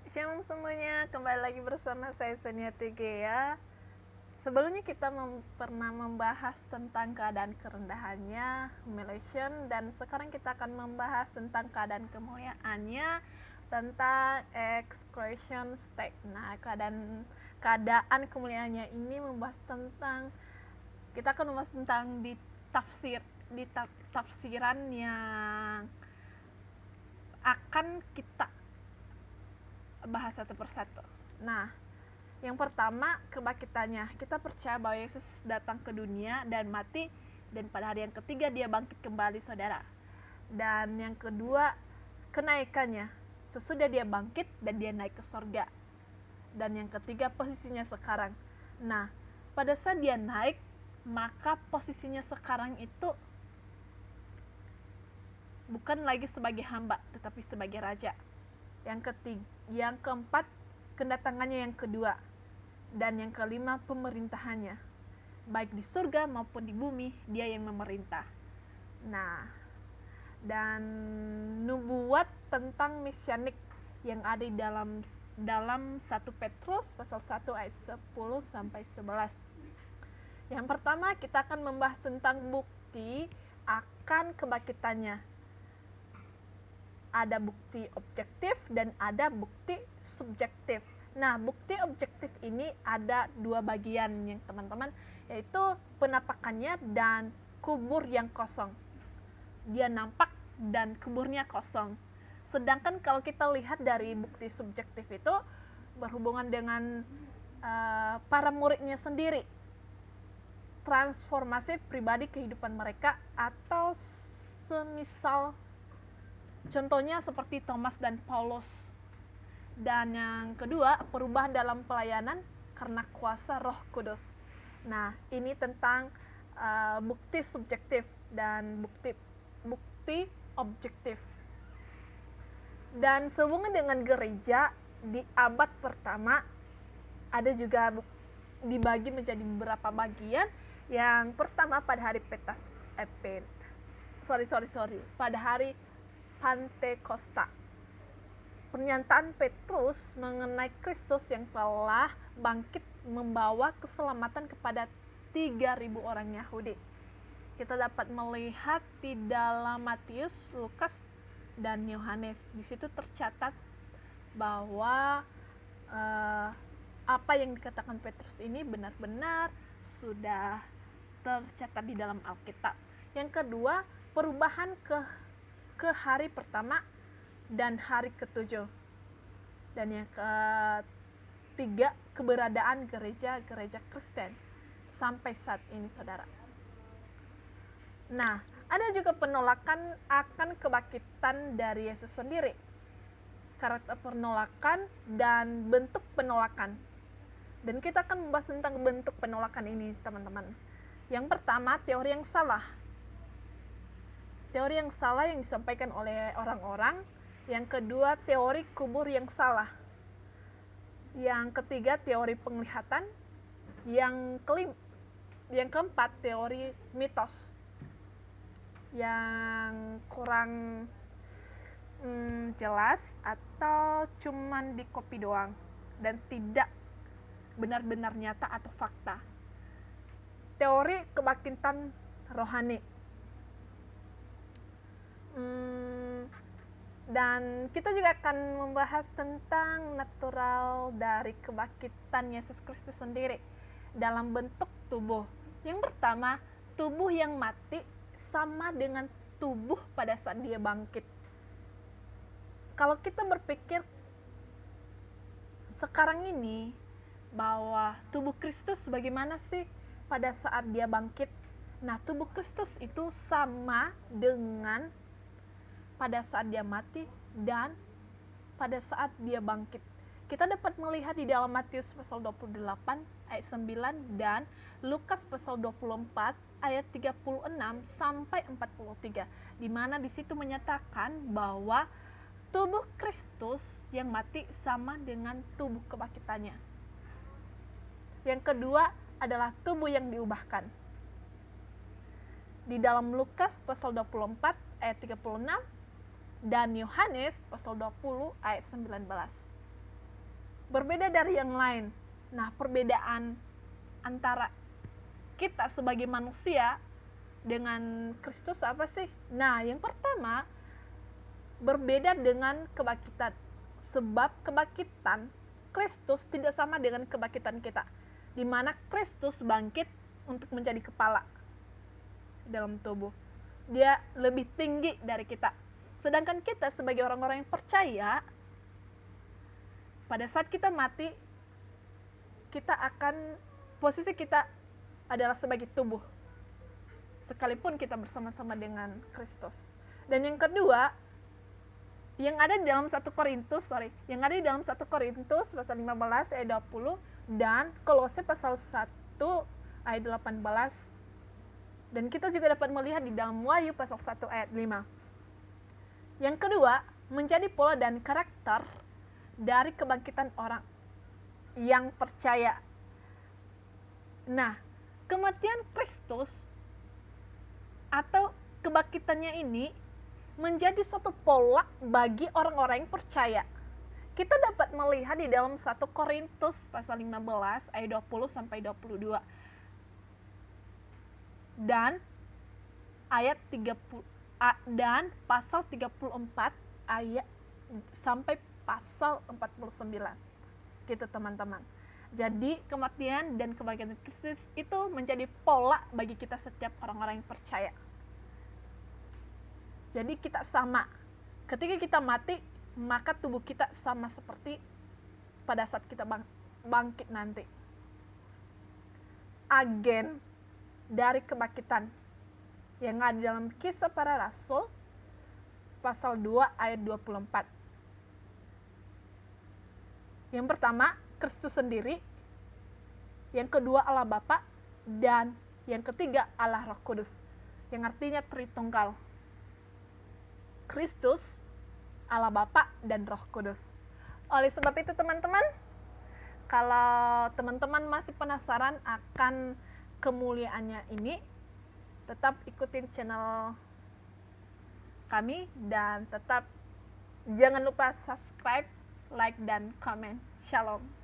Shalom semuanya, kembali lagi bersama saya Sonia Tegea. Sebelumnya kita pernah membahas tentang keadaan kerendahannya, humiliation, dan sekarang kita akan membahas tentang keadaan kemuliaannya, tentang expression state. Nah, keadaan kemuliaannya ini membahas tentang, kita akan membahas tentang tafsiran yang akan kita bahas satu persatu. Nah, yang pertama, kebangkitannya. Kita percaya bahwa Yesus datang ke dunia dan mati, dan pada hari yang ketiga dia bangkit kembali, saudara. Dan yang kedua, kenaikannya. Sesudah dia bangkit dan dia naik ke sorga. Dan yang ketiga, posisinya sekarang. Nah, pada saat dia naik, maka posisinya sekarang itu bukan lagi sebagai hamba, tetapi sebagai raja. Yang keempat, kedatangannya yang kedua. Dan yang kelima, pemerintahannya. Baik di surga maupun di bumi, dia yang memerintah. Nah, dan nubuat tentang mesianik yang ada di dalam 1 Petrus pasal 1 ayat 10 sampai 11. Yang pertama, kita akan membahas tentang bukti akan kebangkitannya. Ada bukti objektif dan ada bukti subjektif. Nah, bukti objektif ini ada dua bagian yang teman-teman, yaitu penampakannya dan kubur yang kosong. Dia nampak dan kuburnya kosong. Sedangkan kalau kita lihat dari bukti subjektif itu berhubungan dengan para muridnya sendiri, transformasi pribadi kehidupan mereka, atau semisal contohnya seperti Thomas dan Paulus. Dan yang kedua, perubahan dalam pelayanan karena kuasa Roh Kudus. Nah, ini tentang bukti subjektif dan bukti objektif. Dan sehubungan dengan gereja di abad pertama, ada juga dibagi menjadi beberapa bagian. Yang pertama, pada hari pada hari Pantekosta, pernyataan Petrus mengenai Kristus yang telah bangkit membawa keselamatan kepada 3.000 orang Yahudi. Kita dapat melihat di dalam Matius, Lukas, dan Yohanes. Di situ tercatat bahwa apa yang dikatakan Petrus ini benar-benar sudah tercatat di dalam Alkitab. Yang kedua, perubahan ke hari pertama dan hari ke-7. Dan yang ketiga, keberadaan gereja Kristen sampai saat ini, saudara. Nah, ada juga penolakan akan kebangkitan dari Yesus sendiri. Karakter penolakan dan bentuk penolakan. Dan kita akan membahas tentang bentuk penolakan ini, teman-teman. Yang pertama, teori yang salah. Teori yang salah yang disampaikan oleh orang-orang. Yang kedua, teori kubur yang salah. Yang ketiga, teori penglihatan. Yang keempat, teori mitos yang kurang jelas atau cuman di copy doang dan tidak benar-benar nyata atau fakta. Teori kebangkitan rohani. Dan kita juga akan membahas tentang natural dari kebangkitan Yesus Kristus sendiri dalam bentuk tubuh. Yang pertama, tubuh yang mati sama dengan tubuh pada saat dia bangkit. Kalau kita berpikir sekarang ini bahwa tubuh Kristus bagaimana sih pada saat dia bangkit? Nah, tubuh Kristus itu sama dengan pada saat dia mati dan pada saat dia bangkit. Kita dapat melihat di dalam Matius pasal 28 ayat 9 dan Lukas pasal 24 ayat 36 sampai 43, di mana di situ menyatakan bahwa tubuh Kristus yang mati sama dengan tubuh kebangkitannya. Yang kedua adalah tubuh yang diubahkan. Di dalam Lukas pasal 24 ayat 36 dan Yohanes pasal 20 ayat 19. berbeda dari yang lain. Nah, perbedaan antara kita sebagai manusia dengan Kristus apa sih? Nah, yang pertama, berbeda dengan kebangkitan. Sebab kebangkitan Kristus tidak sama dengan kebangkitan kita, di mana Kristus bangkit untuk menjadi kepala dalam tubuh. Dia lebih tinggi dari kita. Sedangkan kita sebagai orang-orang yang percaya, pada saat kita mati, kita akan, posisi kita adalah sebagai tubuh, sekalipun kita bersama-sama dengan Kristus. Dan yang kedua, yang ada di dalam 1 Korintus pasal 15 ayat 20 dan Kolose pasal 1 ayat 18. Dan kita juga dapat melihat di dalam Wahyu pasal 1 ayat 5. Yang kedua, menjadi pola dan karakter dari kebangkitan orang yang percaya. Nah, kematian Kristus atau kebangkitannya ini menjadi suatu pola bagi orang-orang yang percaya. Kita dapat melihat di dalam 1 Korintus pasal 15 ayat 20 sampai 22 dan ayat 30 dan pasal 34 ayat sampai pasal 49. Gitu teman-teman. Jadi kematian dan kebangkitan Kristus itu menjadi pola bagi kita setiap orang-orang yang percaya. Jadi kita sama. Ketika kita mati, maka tubuh kita sama seperti pada saat kita bangkit nanti. Agen dari kebangkitan yang ada dalam Kisah Para Rasul pasal 2 ayat 24. Yang pertama, Kristus sendiri. Yang kedua, Allah Bapa. Dan yang ketiga, Allah Roh Kudus. Yang artinya Tritunggal. Kristus, Allah Bapa, dan Roh Kudus. Oleh sebab itu teman-teman, kalau teman-teman masih penasaran akan kemuliaannya ini, tetap ikutin channel kami dan tetap jangan lupa subscribe, like, dan komen. Shalom.